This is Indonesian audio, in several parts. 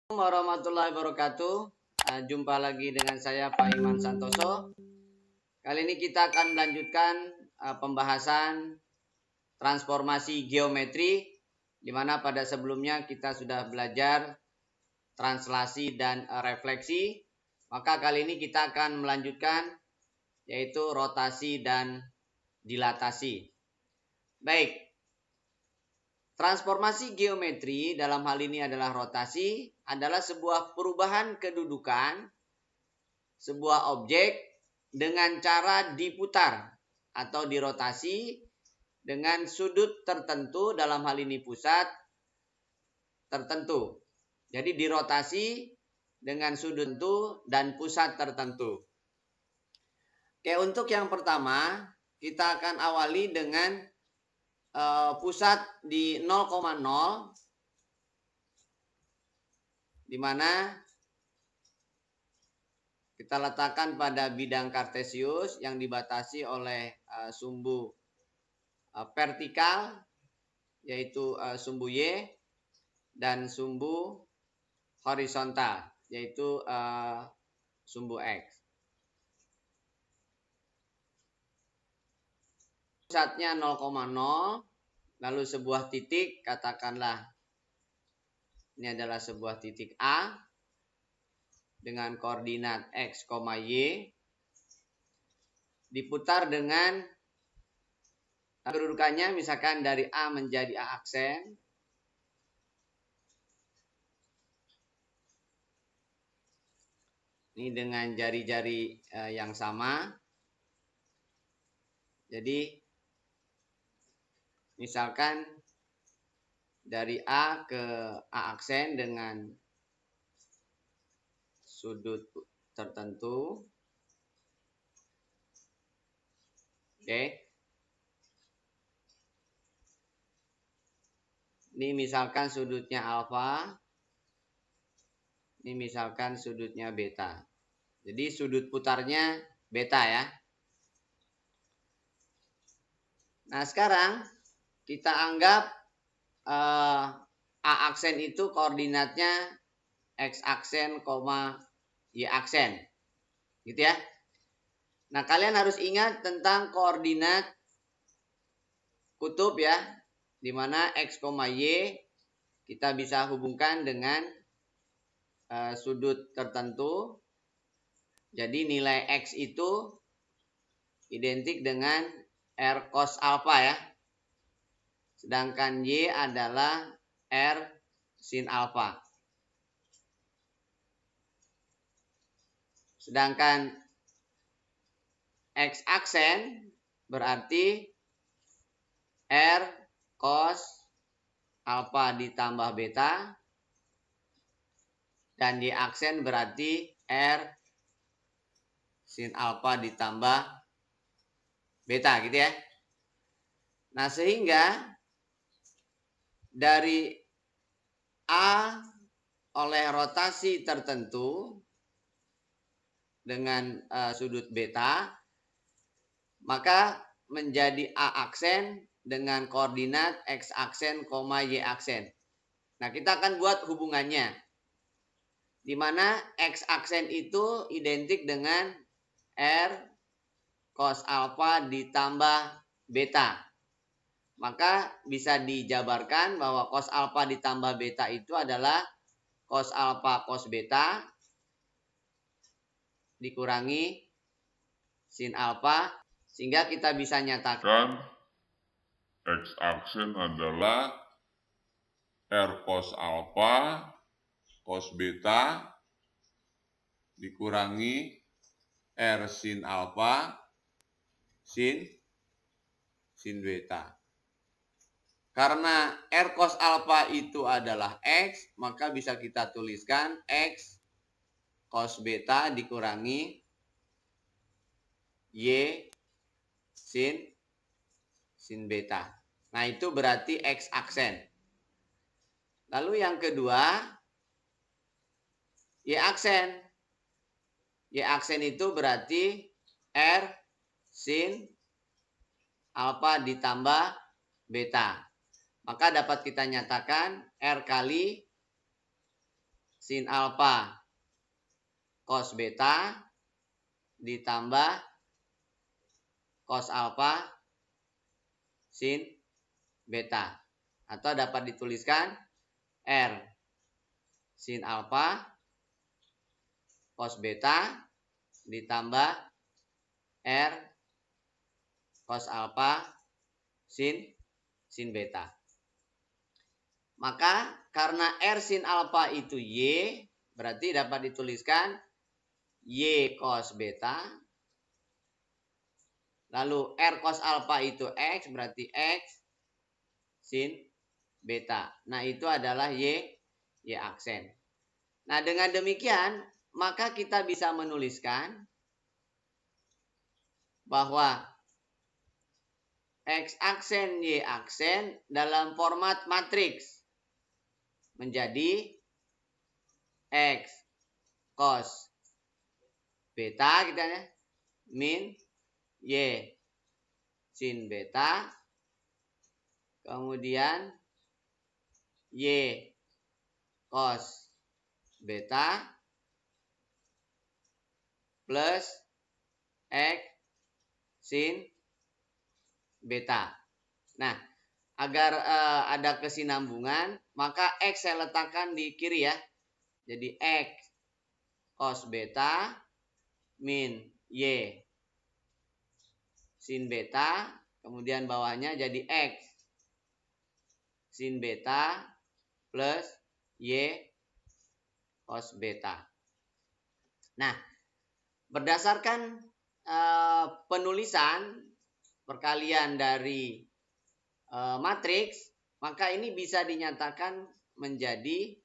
Warahmatullahi wabarakatuh. Jumpa lagi dengan saya Pak Iman Santoso. Kali ini kita akan melanjutkan pembahasan transformasi geometri, di mana pada sebelumnya kita sudah belajar translasi dan refleksi. Maka kali ini kita akan melanjutkan yaitu rotasi dan dilatasi. Baik. Transformasi geometri dalam hal ini adalah rotasi, adalah sebuah perubahan kedudukan sebuah objek dengan cara diputar atau dirotasi dengan sudut tertentu, dalam hal ini pusat tertentu. Jadi dirotasi dengan sudut tertentu dan pusat tertentu. Oke, untuk yang pertama kita akan awali dengan pusat di 0,0, di mana kita letakkan pada bidang kartesius yang dibatasi oleh sumbu vertikal, yaitu sumbu Y, dan sumbu horizontal, yaitu sumbu X. Pusatnya 0,0, lalu sebuah titik, katakanlah ini adalah sebuah titik A dengan koordinat X, Y, diputar dengan kedudukannya misalkan dari A menjadi A aksen, ini dengan jari-jari yang sama. Jadi misalkan dari A ke A aksen dengan sudut tertentu. Oke. Ini misalkan sudutnya alfa. Ini misalkan sudutnya beta. Jadi sudut putarnya beta ya. Nah, sekarang kita anggap A aksen itu koordinatnya X aksen, Y aksen. Gitu ya. Nah, kalian harus ingat tentang koordinat kutub ya. Di mana X, Y kita bisa hubungkan dengan sudut tertentu. Jadi nilai X itu identik dengan R cos alpha ya. Sedangkan Y adalah R sin alpha. Sedangkan X aksen berarti R cos alpha ditambah beta. Dan Y aksen berarti R sin alpha ditambah beta gitu ya. Nah, sehingga dari A oleh rotasi tertentu dengan sudut beta, maka menjadi A aksen dengan koordinat X aksen, Y aksen. Nah, kita akan buat hubungannya. Di mana X aksen itu identik dengan R cos alpha ditambah beta. Maka bisa dijabarkan bahwa cos alpha ditambah beta itu adalah cos alpha cos beta dikurangi sin alpha, sehingga kita bisa nyatakan X aksen adalah R cos alpha cos beta dikurangi R sin alpha sin beta. Karena R cos alpha itu adalah X, maka bisa kita tuliskan X cos beta dikurangi Y sin beta. Nah, itu berarti X aksen. Lalu yang kedua, Y aksen. Y aksen itu berarti R sin alpha ditambah beta. Maka dapat kita nyatakan R kali sin alfa cos beta ditambah cos alfa sin beta. Atau dapat dituliskan R sin alfa cos beta ditambah R cos alfa sin beta. Maka karena R sin alfa itu Y, berarti dapat dituliskan Y cos beta. Lalu R cos alfa itu X, berarti X sin beta. Nah, itu adalah Y aksen. Nah, dengan demikian, maka kita bisa menuliskan bahwa X aksen Y aksen dalam format matriks menjadi X cos beta gitu ya, min Y sin beta, kemudian Y cos beta plus X sin beta. Nah, agar ada kesinambungan, maka X saya letakkan di kiri ya. Jadi X cos beta min Y sin beta, kemudian bawahnya jadi X sin beta plus Y cos beta. Nah, berdasarkan penulisan perkalian dari matriks, maka ini bisa dinyatakan menjadi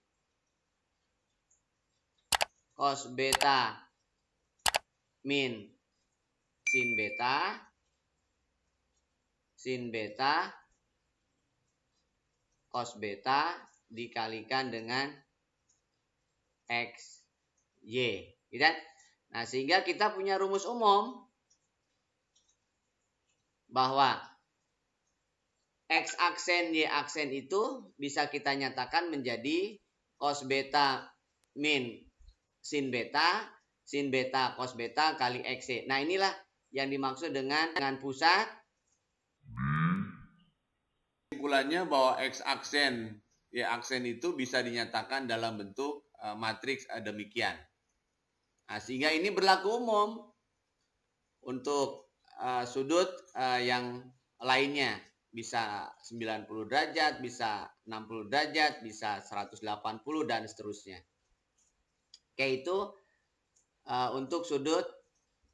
cos beta min sin beta cos beta dikalikan dengan X, Y. Gitu? Nah, sehingga kita punya rumus umum bahwa X aksen Y aksen itu bisa kita nyatakan menjadi cos beta min sin beta cos beta kali XY. Nah, inilah yang dimaksud dengan pusat. Kesimpulannya bahwa X aksen Y aksen itu bisa dinyatakan dalam bentuk matriks demikian. Nah, sehingga ini berlaku umum untuk sudut yang lainnya. Bisa 90 derajat, bisa 60 derajat, bisa 180 dan seterusnya. Oke, itu untuk sudut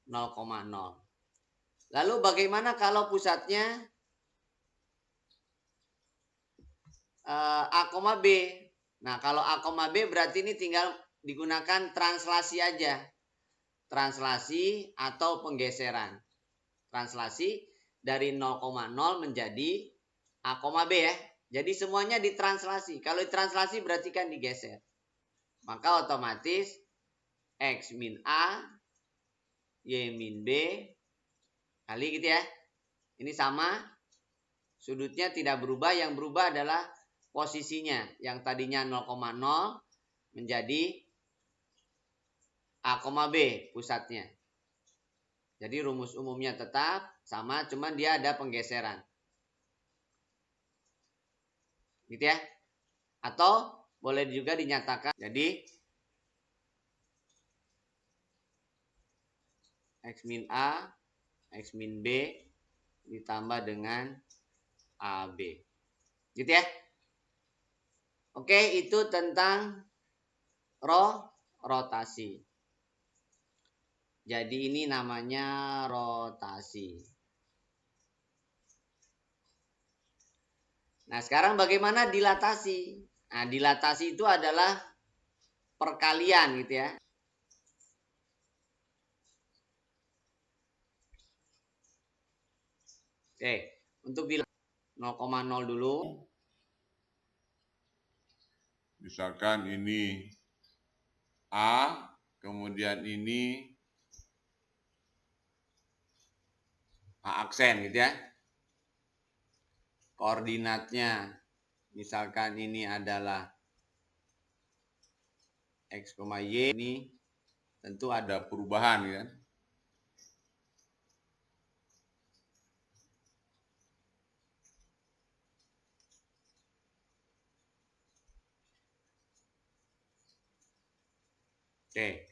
0,0. Lalu bagaimana kalau pusatnya A, B? Nah, kalau A, B berarti ini tinggal digunakan translasi aja. Translasi atau penggeseran. Translasi dari 0,0 menjadi A, B ya. Jadi semuanya ditranslasi. Kalau ditranslasi berarti kan digeser. Maka otomatis X min A, Y min B, kali gitu ya. Ini sama. Sudutnya tidak berubah. Yang berubah adalah posisinya. Yang tadinya 0,0 menjadi A, B pusatnya. Jadi rumus umumnya tetap sama, cuman dia ada penggeseran. Gitu ya. Atau boleh juga dinyatakan jadi X min A, X min B ditambah dengan AB. Gitu ya. Oke, itu tentang rotasi. Jadi ini namanya rotasi. Nah, sekarang bagaimana dilatasi? Nah, dilatasi itu adalah perkalian gitu ya. Oke, untuk 0,0 dulu. Misalkan ini A, kemudian ini A aksen gitu ya. Koordinatnya misalkan ini adalah X, Y ini tentu ada perubahan kan. Oke.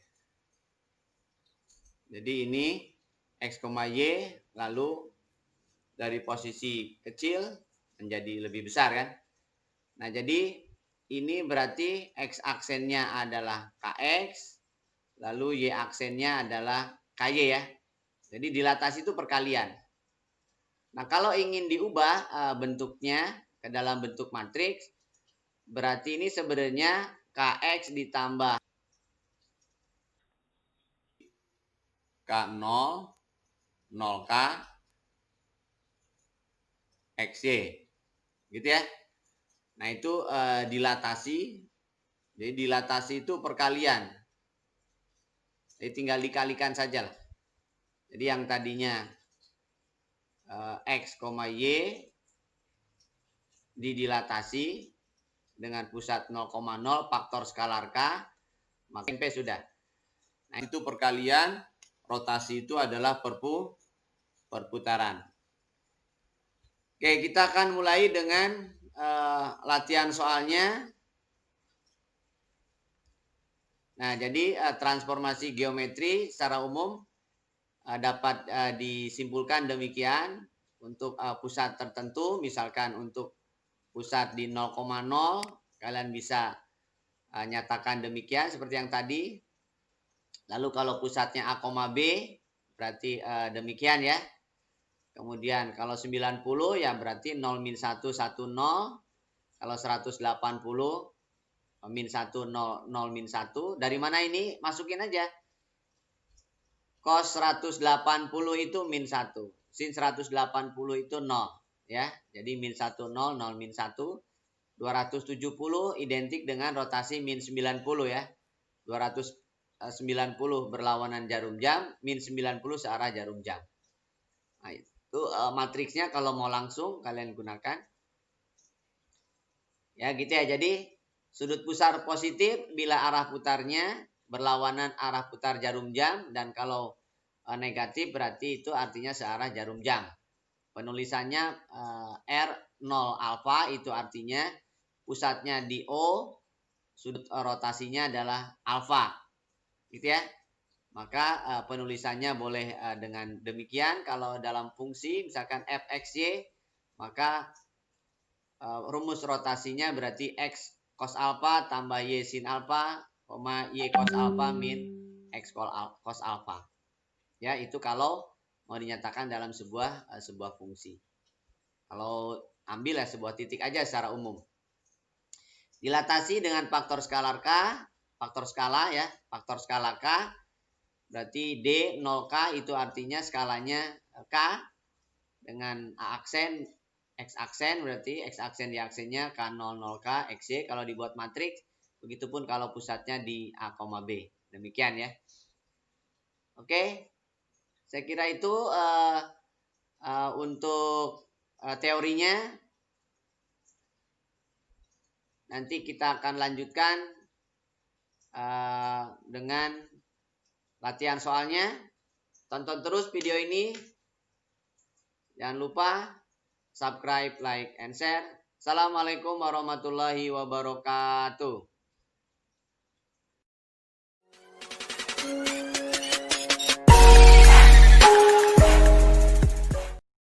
Jadi ini X, Y lalu dari posisi kecil menjadi lebih besar kan. Nah, jadi ini berarti X aksennya adalah KX, lalu Y aksennya adalah KY ya. Jadi dilatasi itu perkalian. Nah, kalau ingin diubah bentuknya ke dalam bentuk matriks, berarti ini sebenarnya KX ditambah K0, 0K, XY. Gitu ya. Nah, itu dilatasi. Jadi dilatasi itu perkalian. Jadi tinggal dikalikan saja lah. Jadi yang tadinya X, Y didilatasi dengan pusat 0,0 faktor skalar K, maka P sudah. Nah, itu perkalian, rotasi itu adalah perputaran. Oke, kita akan mulai dengan latihan soalnya. Nah, jadi transformasi geometri secara umum dapat disimpulkan demikian untuk pusat tertentu, misalkan untuk pusat di 0,0 kalian bisa nyatakan demikian seperti yang tadi. Lalu kalau pusatnya A, B berarti demikian ya. Kemudian kalau 90 ya berarti 0 min 1 1 0. Kalau 180 min 1 0 0 min 1. Dari mana ini? Masukin aja. Cos 180 itu min 1. Sin 180 itu 0 ya. Jadi min 1 0 0 min 1. 270 identik dengan rotasi min 90 ya. 290 berlawanan jarum jam, min 90 searah jarum jam. Nah, itu matriksnya kalau mau langsung kalian gunakan. Ya gitu ya. Jadi sudut pusar positif bila arah putarnya berlawanan arah putar jarum jam, dan kalau negatif berarti itu artinya searah jarum jam. Penulisannya R0 alfa itu artinya pusatnya di O, sudut rotasinya adalah alfa. Gitu ya. Maka penulisannya boleh dengan demikian. Kalau dalam fungsi misalkan fxy, maka rumus rotasinya berarti x cos alpha tambah y sin alpha, y cos alpha min x cos alpha. Ya, itu kalau mau dinyatakan dalam sebuah fungsi. Kalau ambil ya sebuah titik aja secara umum. Dilatasi dengan faktor skalar K, faktor skala ya, faktor skala K berarti D 0K itu artinya skalanya K dengan A aksen, X aksen berarti X aksen di aksennya K0 0K XY kalau dibuat matriks. Begitupun kalau pusatnya di A, B. Demikian ya. Oke. Saya kira itu untuk teorinya. Nanti kita akan lanjutkan dengan latihan soalnya. Tonton terus video ini. Jangan lupa subscribe, like, and share. Assalamualaikum warahmatullahi wabarakatuh.